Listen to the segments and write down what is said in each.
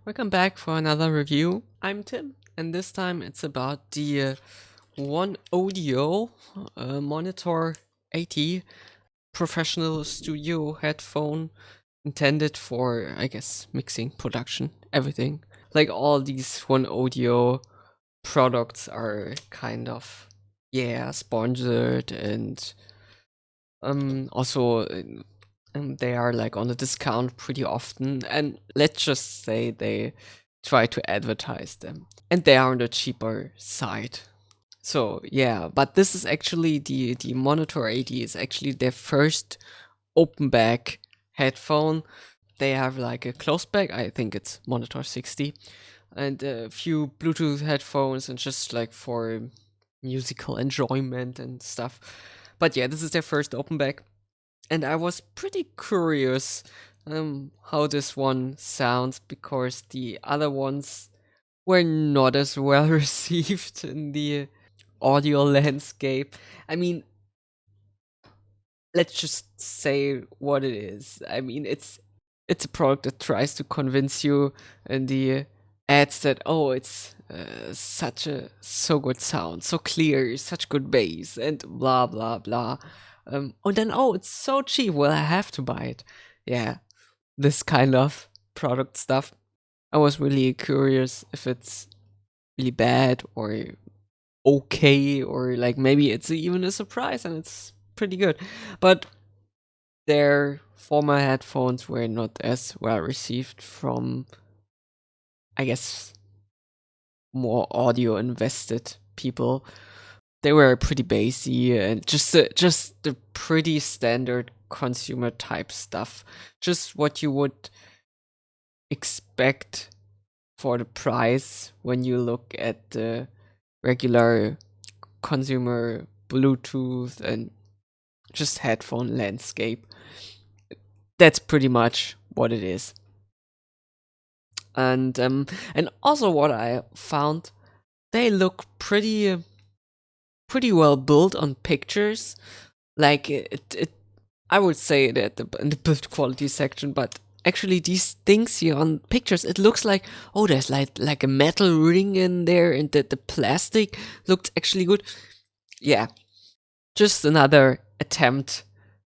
Welcome back for another review. I'm Tim, and this time it's about the OneOdio Monitor 80 professional studio headphone intended for, I guess, mixing, production, everything. Like all these OneOdio products are kind of, sponsored and also they are like on a discount pretty often, and let's just say they try to advertise them, and they are on the cheaper side. So yeah, but this is actually the Monitor 80 is actually their first open back headphone. They have like a closed back, I think it's Monitor 60, and a few Bluetooth headphones, and just like for musical enjoyment and stuff. But yeah, this is their first open back, and I was pretty curious how this one sounds, because the other ones were not as well received in the audio landscape. I mean, let's just say what it is. I mean, it's a product that tries to convince you in the ads that, oh, it's so good sound, so clear, such good bass, and blah blah blah. And then, oh, it's so cheap. Well, I have to buy it. Yeah, this kind of product stuff. I was really curious if it's really bad or okay, or like maybe it's even a surprise and it's pretty good. But their former headphones were not as well received from, I guess, more audio invested people. They were pretty bassy and just the pretty standard consumer type stuff. Just what you would expect for the price when you look at the regular consumer Bluetooth and just headphone landscape. That's pretty much what it is. And also what I found, they look pretty well built on pictures. Like it I would say that in the build quality section, but actually these things here on pictures, it looks like, oh, there's like a metal ring in there, and the plastic looked actually good. Yeah, just another attempt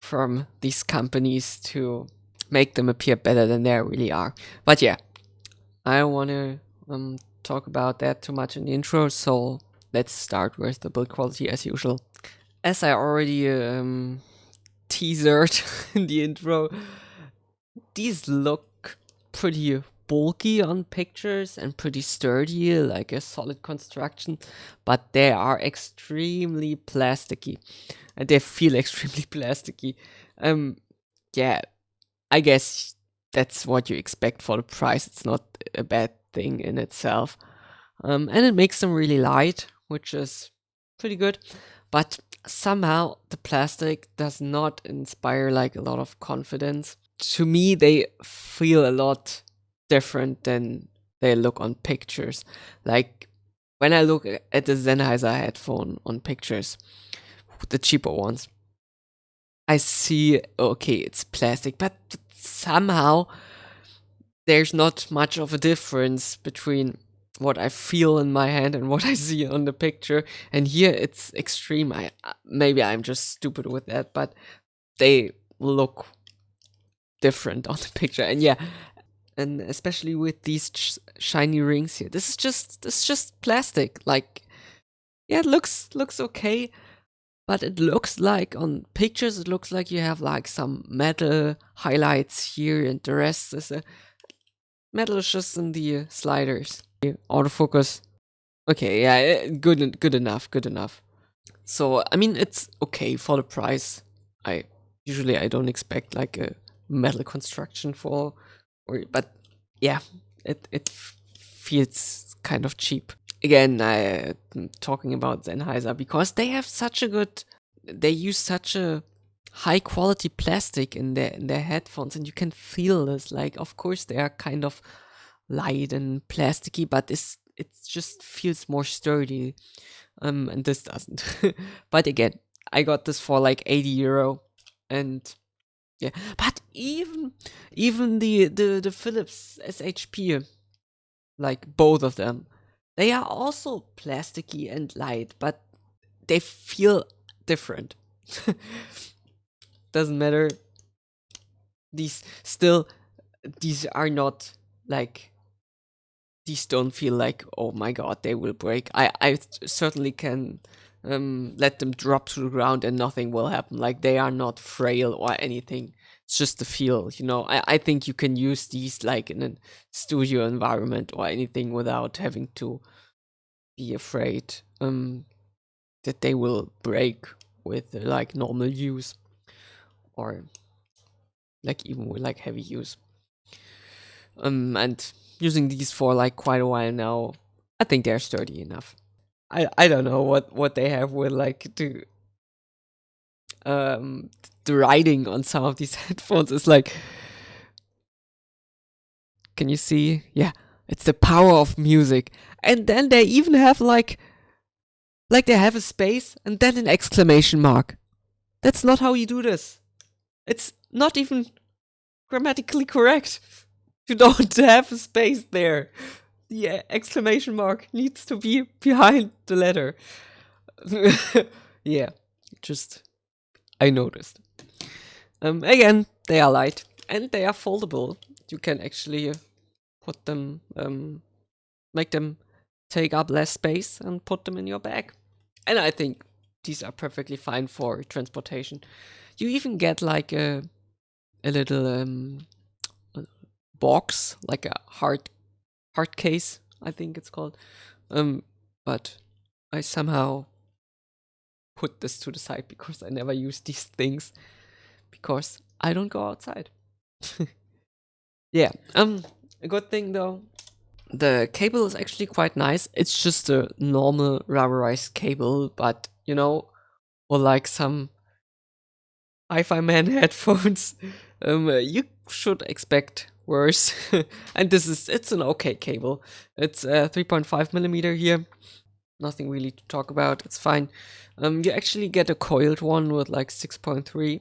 from these companies to make them appear better than they really are. But yeah, I don't want to talk about that too much in the intro, so let's start with the build quality as usual. As I already teasered in the intro, these look pretty bulky on pictures and pretty sturdy, like a solid construction, but they are extremely plasticky, and they feel extremely plasticky. Yeah, I guess that's what you expect for the price. It's not a bad thing in itself. And it makes them really light, which is pretty good. But somehow the plastic does not inspire like a lot of confidence. To me, they feel a lot different than they look on pictures. Like when I look at the Sennheiser headphone on pictures, the cheaper ones, I see, okay, it's plastic, but somehow there's not much of a difference between what I feel in my hand and what I see on the picture. And here it's extreme. I maybe I'm just stupid with that, but they look different on the picture. And yeah, and especially with these shiny rings here, this is just plastic. Like, yeah, it looks okay, but it looks like on pictures, it looks like you have like some metal highlights here, and the rest is a metal is just in the sliders. Autofocus. Okay, yeah, good enough, good enough. So I mean, it's okay for the price. I don't expect like a metal construction for, or but yeah, it feels kind of cheap. Again, I'm talking about Sennheiser because they use such a high quality plastic in their headphones, and you can feel this. Like, of course, they are kind of light and plasticky, but it just feels more sturdy. And this doesn't. But again, I got this for like €80, and yeah. But even the Philips SHP like both of them. They are also plasticky and light, but they feel different. Doesn't matter. These still, these are not like, these don't feel like, oh my god, they will break. I certainly can let them drop to the ground and nothing will happen. Like, they are not frail or anything. It's just the feel, you know. I think you can use these like in a studio environment or anything without having to be afraid that they will break with like normal use, or like even with like heavy use. And using these for like quite a while now, I think they're sturdy enough. I don't know what they have with like um the writing on some of these headphones. It's like, can you see? Yeah, it's the power of music. And then they even have like they have a space and then an exclamation mark. That's not how you do this. It's not even grammatically correct. You don't have a space there. The exclamation mark needs to be behind the letter. Yeah, just I noticed. Again, they are light and they are foldable. You can actually put them, make them take up less space and put them in your bag. And I think these are perfectly fine for transportation. You even get like a little box, like a hard case, I think it's called. But I somehow put this to the side because I never use these things because I don't go outside. Yeah. A good thing though, the cable is actually quite nice. It's just a normal rubberized cable, but you know, or like some hi-fi man headphones, you should expect worse. And it's an okay cable. It's 3.5 millimeter here. Nothing really to talk about. It's fine. You actually get a coiled one with like 6.3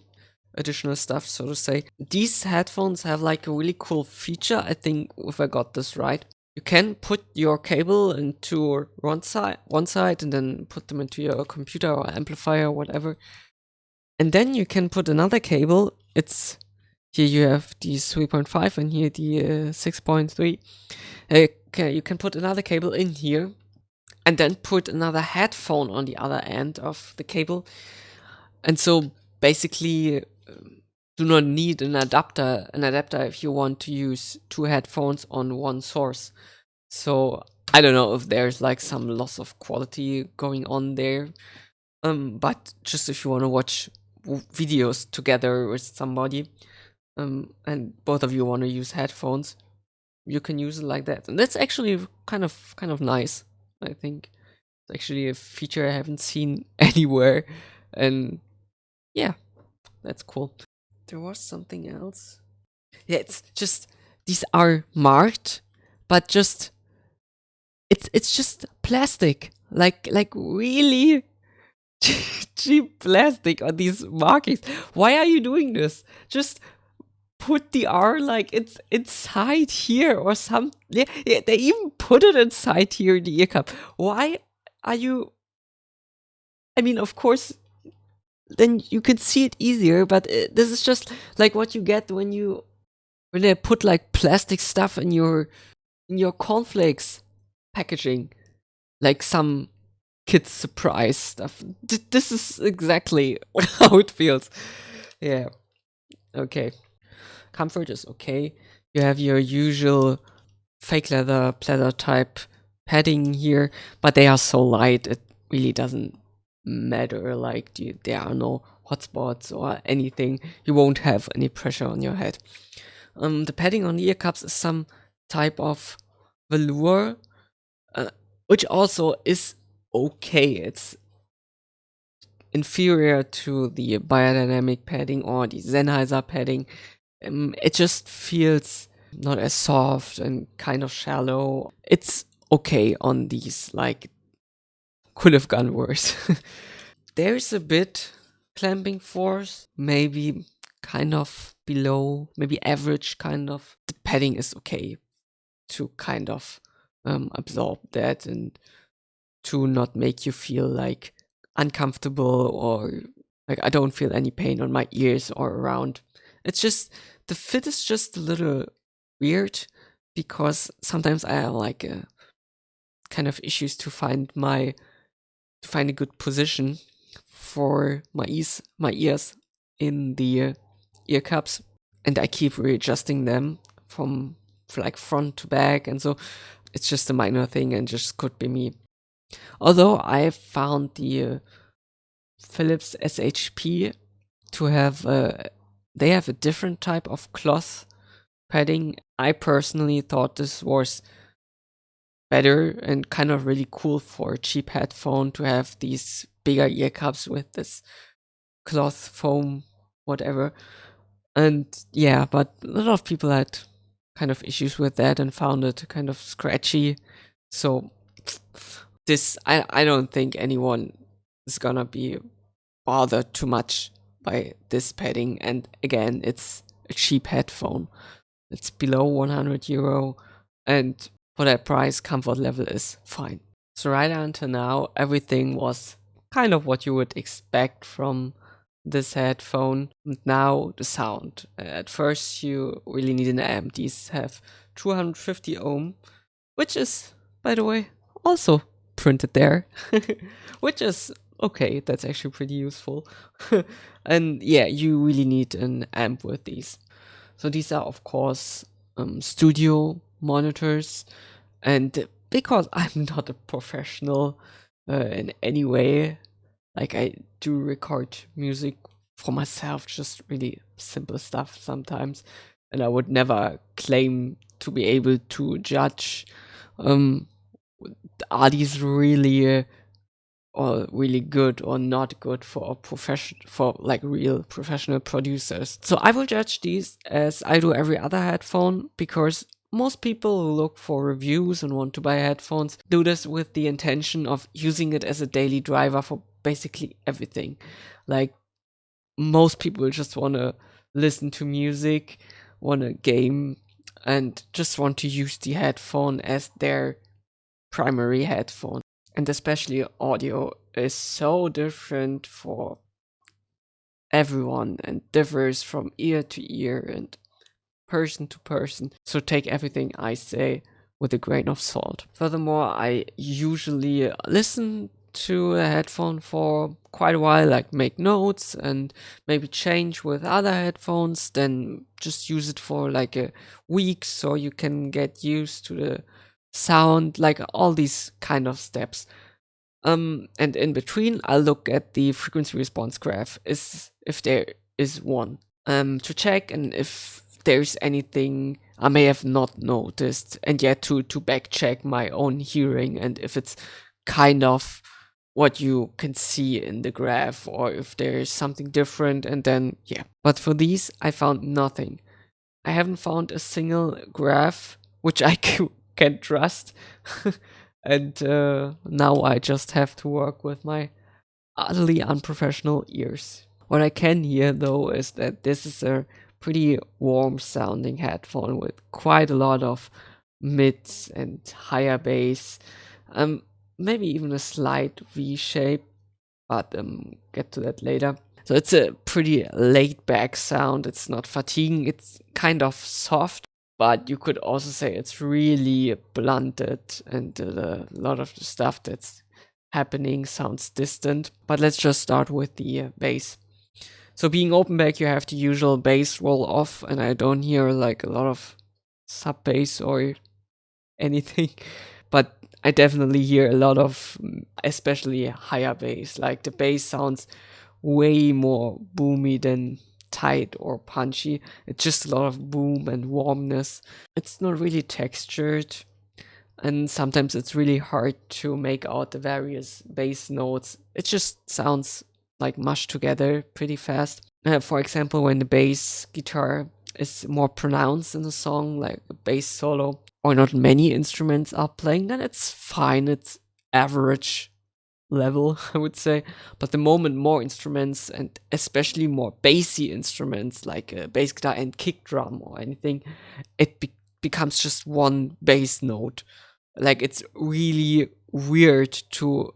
additional stuff, so to say. These headphones have like a really cool feature. I think if I got this right, you can put your cable into one side and then put them into your computer or amplifier or whatever. And then you can put another cable. It's here you have the 3.5 and here the 6.3. Okay, you can put another cable in here and then put another headphone on the other end of the cable. And so basically do not need an adapter if you want to use two headphones on one source. So I don't know if there's like some loss of quality going on there. But just if you want to watch videos together with somebody, and both of you want to use headphones, you can use it like that. And that's actually kind of nice, I think. It's actually a feature I haven't seen anywhere. And yeah, that's cool. There was something else. Yeah, it's just these are marked, but just it's just plastic. Like really cheap plastic on these markings. Why are you doing this? Just put the R like it's inside here or some. Yeah, they even put it inside here in the ear cup. Why are you? I mean, of course, then you can see it easier. But this is just like what you get when they put like plastic stuff in your cornflakes packaging, like some kids surprise stuff. This is exactly how it feels. Yeah. Okay. Comfort is okay. You have your usual fake leather, pleather type padding here, but they are so light it really doesn't matter. Like there are no hotspots or anything. You won't have any pressure on your head. The padding on the ear cups is some type of velour, which also is okay. It's inferior to the biodynamic padding or the Sennheiser padding. It just feels not as soft and kind of shallow. It's okay on these, like, could have gone worse. There's a bit clamping force, maybe kind of below, maybe average kind of. The padding is okay to kind of absorb that and to not make you feel like uncomfortable or like I don't feel any pain on my ears or around. It's just the fit is just a little weird because sometimes I have like a kind of issues to find a good position for my ears in the ear cups, and I keep readjusting them from like front to back, and so it's just a minor thing and just could be me. Although I found the Philips SHP to have they have a different type of cloth padding. I personally thought this was better and kind of really cool for a cheap headphone to have these bigger ear cups with this cloth foam, whatever. And yeah, but a lot of people had kind of issues with that and found it kind of scratchy. So this I don't think anyone is gonna be bothered too much by this padding. And again, it's a cheap headphone. It's below 100 euro, and for that price, comfort level is fine. So right until now, everything was kind of what you would expect from this headphone. And now the sound. At first, you really need an amp. These have 250 ohm, which is, by the way, also printed there, which is okay. That's actually pretty useful. And yeah, you really need an amp with these. So these are, of course, studio monitors. And because I'm not a professional in any way, like I do record music for myself, just really simple stuff sometimes. And I would never claim to be able to judge um, are these really or really good or not good for a profession for like real professional producers. So I will judge these as I do every other headphone, because most people who look for reviews and want to buy headphones do this with the intention of using it as a daily driver for basically everything. Like most people just want to listen to music, want to game, and just want to use the headphone as their primary headphone. And especially audio is so different for everyone and differs from ear to ear and person to person. So take everything I say with a grain of salt. Furthermore, I usually listen to a headphone for quite a while, like make notes and maybe change with other headphones, then just use it for like a week so you can get used to the sound, like all these kind of steps. And in between, I'll look at the frequency response graph, is if there is one, to check and if there's anything I may have not noticed, and yet to back check my own hearing and if it's kind of what you can see in the graph or if there's something different, and then yeah. But for these, I found nothing. I haven't found a single graph which I can trust. And now I just have to work with my utterly unprofessional ears. What I can hear though is that this is a pretty warm sounding headphone with quite a lot of mids and higher bass. Maybe even a slight V shape, but get to that later. So it's a pretty laid back sound. It's not fatiguing. It's kind of soft, but you could also say it's really blunted, and a lot of the stuff that's happening sounds distant. But let's just start with the bass. So being open back, you have the usual bass roll off, and I don't hear like a lot of sub bass or anything. But I definitely hear a lot of, especially higher bass. Like the bass sounds way more boomy than tight or punchy. It's just a lot of boom and warmness. It's not really textured, and sometimes it's really hard to make out the various bass notes. It just sounds like mushed together pretty fast. For example, when the bass guitar is more pronounced in a song, like a bass solo, or not many instruments are playing, then it's fine. It's average level, I would say. But the moment more instruments, and especially more bassy instruments like a bass guitar and kick drum or anything, it becomes just one bass note. Like, it's really weird to,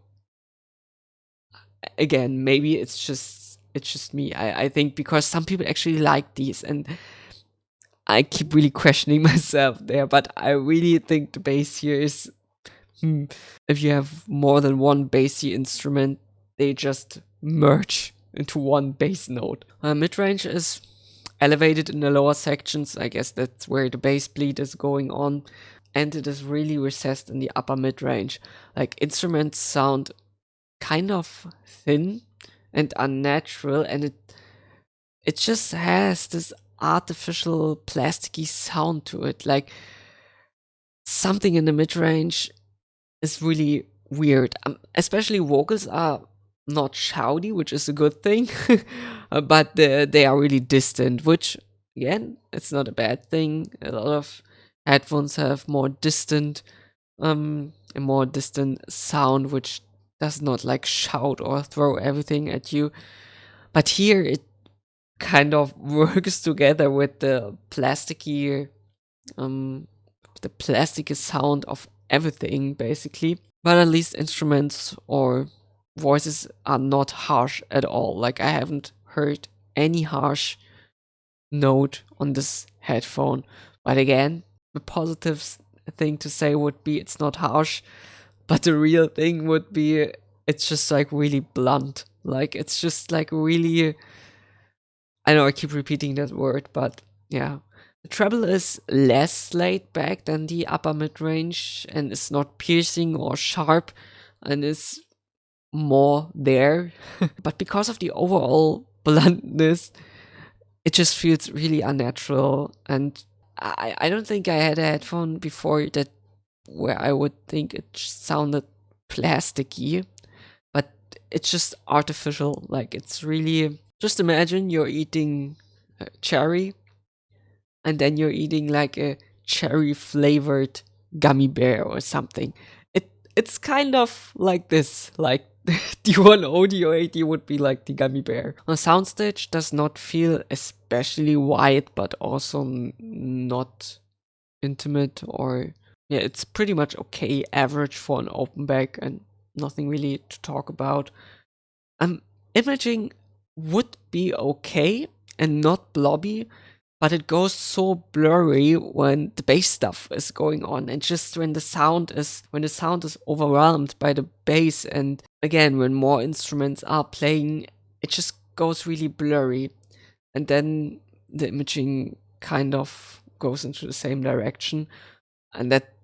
again, maybe it's just me. I think because some people actually like these, and I keep really questioning myself there, but I really think the bass here is, hmm, if you have more than one bassy instrument, they just merge into one bass note. Mid-range is elevated in the lower sections. I guess that's where the bass bleed is going on. And it is really recessed in the upper mid-range. Like, instruments sound kind of thin and unnatural, and it just has this artificial plasticky sound to it. Like, something in the mid-range is really weird. Especially vocals are not shouty, which is a good thing, but they are really distant, which, again, it's not a bad thing. A lot of headphones have a more distant sound, which does not like shout or throw everything at you. But here it kind of works together with um, the plasticky sound of everything, basically. But at least instruments or voices are not harsh at all. Like, I haven't heard any harsh note on this headphone. But again, the positive thing to say would be it's not harsh, but the real thing would be it's just like really blunt. Like, it's just like really, I know I keep repeating that word, but yeah. The treble is less laid back than the upper mid range and is not piercing or sharp and is more there. But because of the overall bluntness, it just feels really unnatural. And I don't think I had a headphone before that where I would think it sounded plasticky, but it's just artificial. Like, it's really, just imagine you're eating cherry and then you're eating like a cherry flavored gummy bear or something. It's kind of like this, like the OneOdio 80 would be like the gummy bear. The soundstage does not feel especially wide, but also not intimate, or yeah, it's pretty much okay, average for an open back, and nothing really to talk about. Imaging would be okay and not blobby, but it goes so blurry when the bass stuff is going on, and just when the sound is overwhelmed by the bass, and again when more instruments are playing, it just goes really blurry, and then the imaging kind of goes into the same direction, and that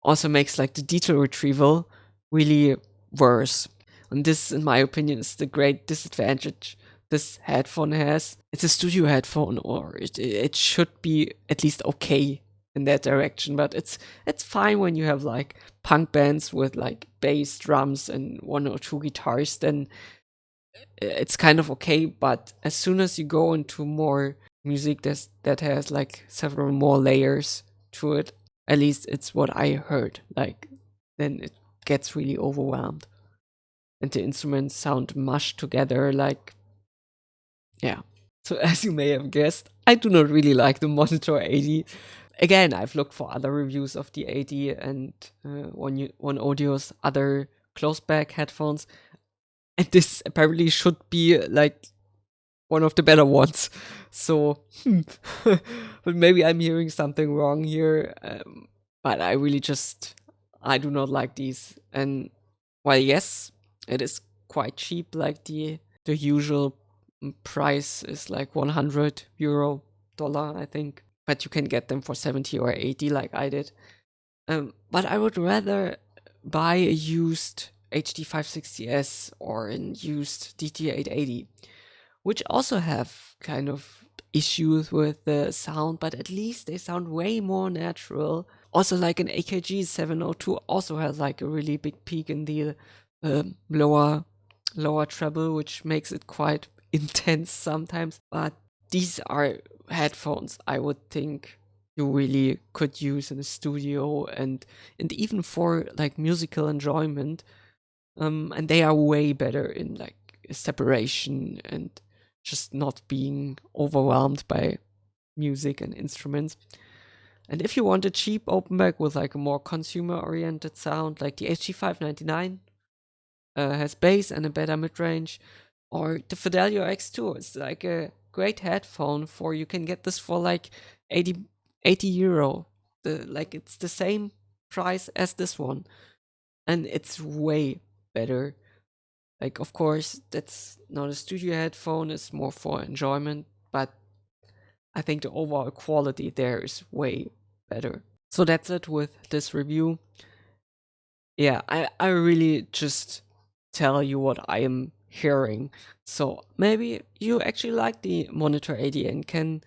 also makes like the detail retrieval really worse. And this, in my opinion, is the great disadvantage this headphone has. It's a studio headphone, or it should be at least okay in that direction. But it's fine when you have like punk bands with like bass, drums, and one or two guitars. Then it's kind of okay. But as soon as you go into more music that has like several more layers to it, at least it's what I heard. Like, then it gets really overwhelmed, and the instruments sound mushed together. Like, yeah. So as you may have guessed, I do not really like the Monitor 80. Again, I've looked for other reviews of the 80 and OneAudio's other close back headphones, and this apparently should be like one of the better ones. So, but maybe I'm hearing something wrong here. But I do not like these. And while yes, it is quite cheap, like the usual price is like 100 euro dollar, I think. But you can get them for 70 or 80, like I did. But I would rather buy a used HD560S or a used DT880, which also have kind of issues with the sound, but at least they sound way more natural. Also, like an AKG 702 also has like a really big peak in the lower treble, which makes it quite intense sometimes. But these are headphones I would think you really could use in a studio, and even for like musical enjoyment. And they are way better in like separation and just not being overwhelmed by music and instruments. And if you want a cheap open back with like a more consumer oriented sound, like the HG599 has bass and a better mid range, or the Fidelio X2, it's like a great headphone for you can get this for like 80 euro. Like it's the same price as this one, and it's way better. Like, of course, that's not a studio headphone, it's more for enjoyment, but I think the overall quality there is way better. So that's it with this review. Yeah, I really just tell you what I am hearing. So maybe you actually like the Monitor 80 and can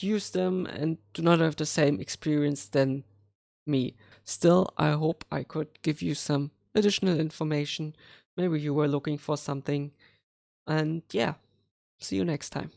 use them and do not have the same experience than me. Still, I hope I could give you some additional information. Maybe you were looking for something. And yeah, see you next time.